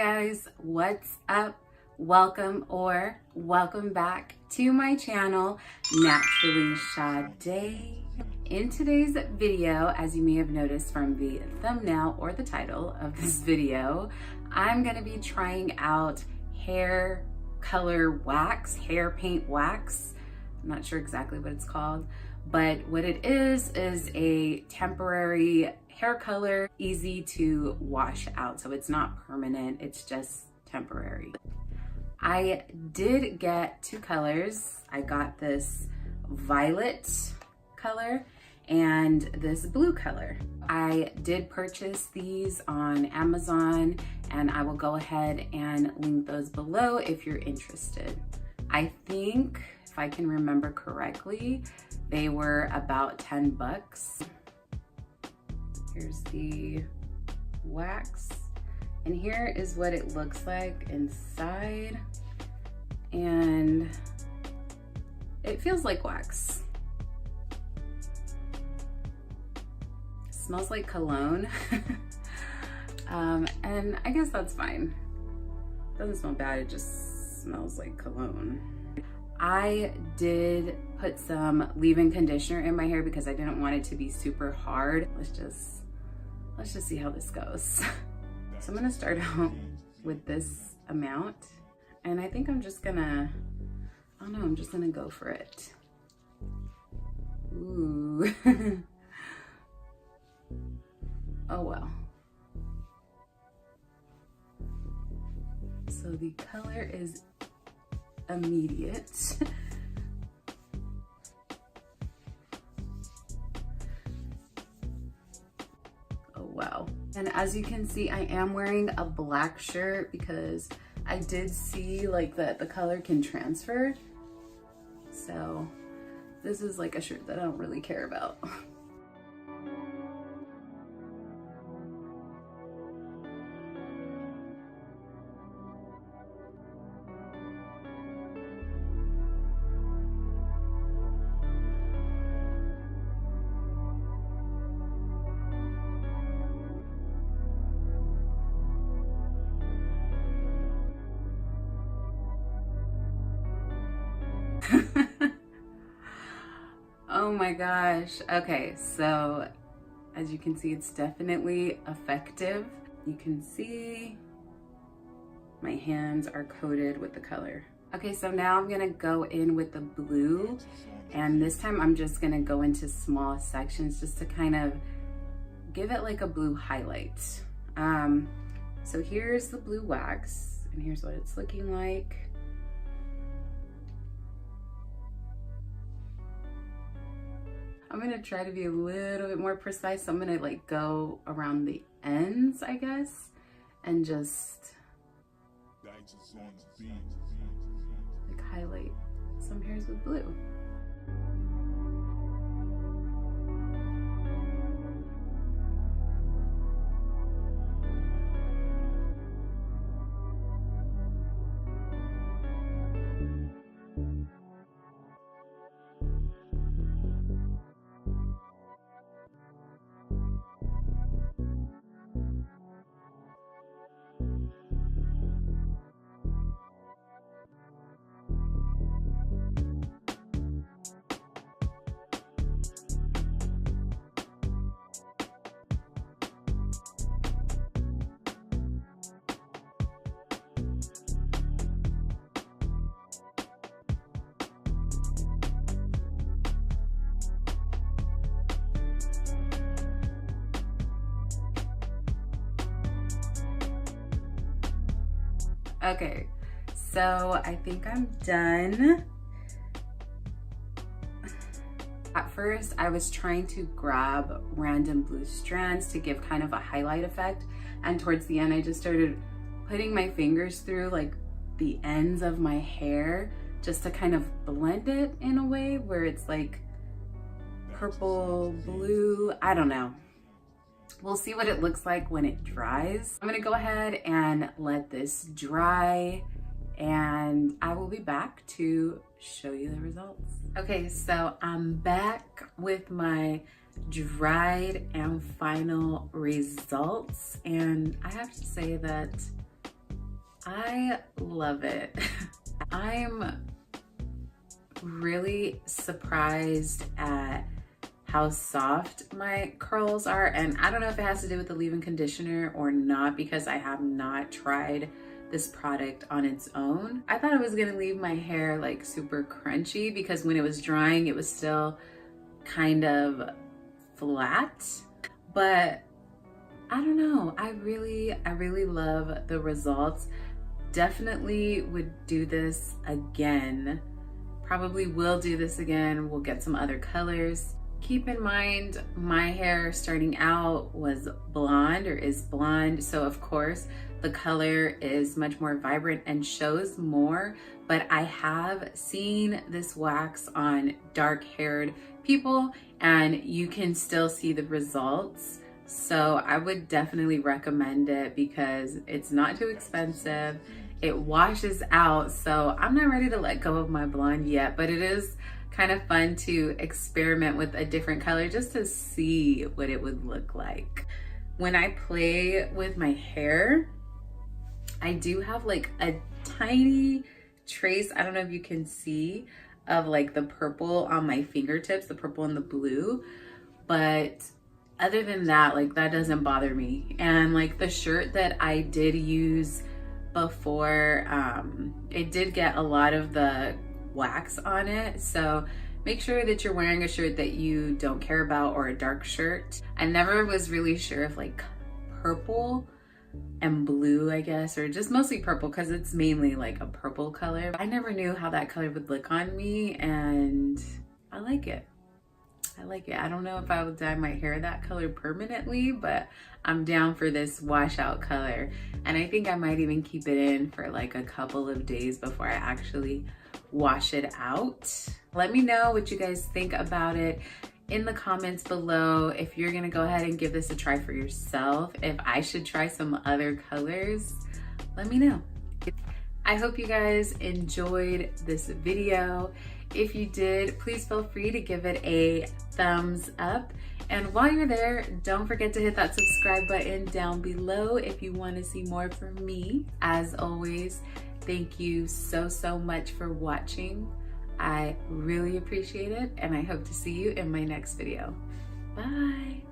guys, what's up? Welcome back to my channel, Naturally Sade. In today's video, as you may have noticed from the thumbnail or the title of this video, I'm gonna be trying out hair color wax, hair paint wax. I'm not sure exactly what it's called, but what it is a temporary hair color, easy to wash out. So it's not permanent, it's just temporary. I did get two colors. I got this violet color and this blue color. I did purchase these on Amazon, and I will go ahead and link those below if you're interested. I think, if I can remember correctly, they were about 10 bucks. Here's the wax, and here is what it looks like inside, and it feels like wax. Smells like cologne. And I guess that's fine. Doesn't smell bad, it just smells like cologne. I did put some leave-in conditioner in my hair because I didn't want it to be super hard. Let's just see how this goes. So I'm gonna start out with this amount, and I think I'm just gonna, I don't know, I'm just gonna go for it. Ooh. Oh well. So the color is immediate. Oh wow. And as you can see, I am wearing a black shirt because I did see like that the color can transfer. So this is like a shirt that I don't really care about. Oh my gosh. Okay, so as you can see, it's definitely effective. You can see my hands are coated with the color. Okay, so now I'm gonna go in with the blue, and this time I'm just gonna go into small sections just to kind of give it like a blue highlight. So here's the blue wax, and here's what it's looking like. I'm gonna try to be a little bit more precise. So I'm gonna like go around the ends, I guess, and just like highlight some hairs with blue. Okay, so I think I'm done. At first, I was trying to grab random blue strands to give kind of a highlight effect. And towards the end, I just started putting my fingers through like the ends of my hair just to kind of blend it in a way where it's like purple, blue, I don't know. We'll see what it looks like when it dries. I'm gonna go ahead and let this dry, and I will be back to show you the results. Okay, so I'm back with my dried and final results, and I have to say that I love it. I'm really surprised at how soft my curls are, and I don't know if it has to do with the leave-in conditioner or not, because I have not tried this product on its own. I thought it was gonna leave my hair like super crunchy, because when it was drying it was still kind of flat, but I don't know, I really love the results. Definitely would do this again. Probably will do this again. We'll get some other colors. Keep in mind, my hair starting out was blonde, or is blonde, so of course the color is much more vibrant and shows more, but I have seen this wax on dark-haired people and you can still see the results. So I would definitely recommend it because it's not too expensive. It washes out, so I'm not ready to let go of my blonde yet, but it is kind of fun to experiment with a different color just to see what it would look like. When I play with my hair, I do have like a tiny trace, I don't know if you can see, of like the purple on my fingertips, the purple and the blue, but other than that, like that doesn't bother me. And like the shirt that I did use before, it did get a lot of the wax on it, so make sure that you're wearing a shirt that you don't care about, or a dark shirt. I never was really sure if like purple and blue, I guess, or just mostly purple, because it's mainly like a purple color. I never knew how that color would look on me, and I like it. I like it. I don't know if I would dye my hair that color permanently, but I'm down for this washout color. And I think I might even keep it in for like a couple of days before I actually wash it out. Let me know what you guys think about it in the comments below. If you're gonna go ahead and give this a try for yourself, if I should try some other colors, let me know. I hope you guys enjoyed this video. If you did, please feel free to give it a thumbs up. And while you're there, don't forget to hit that subscribe button down below if you want to see more from me. As always, thank you so much for watching. I really appreciate it, and I hope to see you in my next video. Bye.